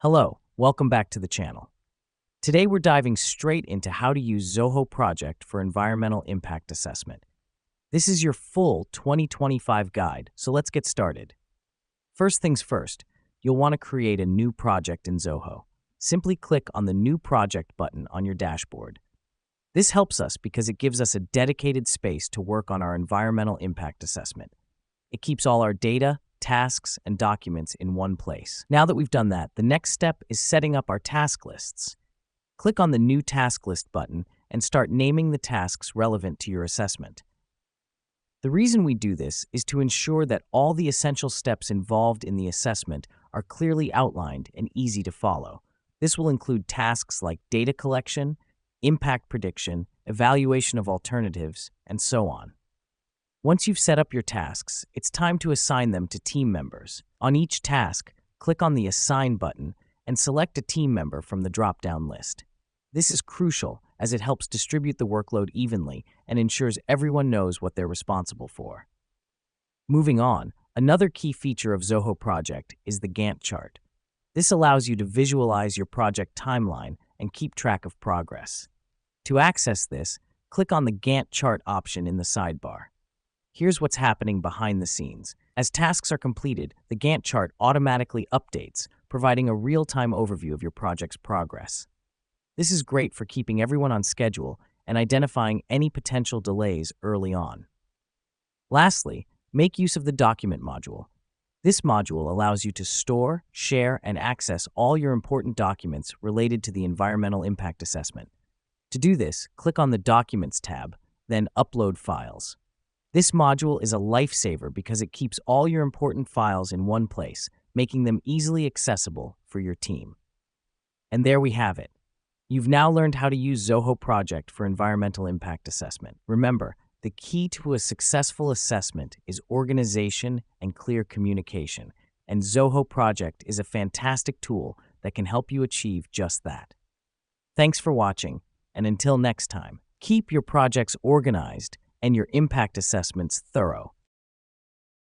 Hello, welcome back to the channel. Today we're diving straight into how to use Zoho Project for environmental impact assessment. This is your full 2025 guide, so let's get started. First things first, you'll want to create a new project in Zoho. Simply click on the New Project button on your dashboard. This helps us because it gives us a dedicated space to work on our environmental impact assessment. It keeps all our data, tasks, and documents in one place. Now that we've done that, the next step is setting up our task lists. Click on the New Task List button and start naming the tasks relevant to your assessment. The reason we do this is to ensure that all the essential steps involved in the assessment are clearly outlined and easy to follow. This will include tasks like data collection, impact prediction, evaluation of alternatives, and so on. Once you've set up your tasks, it's time to assign them to team members. On each task, click on the Assign button and select a team member from the drop-down list. This is crucial as it helps distribute the workload evenly and ensures everyone knows what they're responsible for. Moving on, another key feature of Zoho Project is the Gantt chart. This allows you to visualize your project timeline and keep track of progress. To access this, click on the Gantt chart option in the sidebar. Here's what's happening behind the scenes. As tasks are completed, the Gantt chart automatically updates, providing a real-time overview of your project's progress. This is great for keeping everyone on schedule and identifying any potential delays early on. Lastly, make use of the Document module. This module allows you to store, share, and access all your important documents related to the environmental impact assessment. To do this, click on the Documents tab, then Upload Files. This module is a lifesaver because it keeps all your important files in one place, making them easily accessible for your team. And there we have it. You've now learned how to use Zoho Project for environmental impact assessment. Remember, the key to a successful assessment is organization and clear communication, and Zoho Project is a fantastic tool that can help you achieve just that. Thanks for watching, and until next time, keep your projects organized and your impact assessments thorough.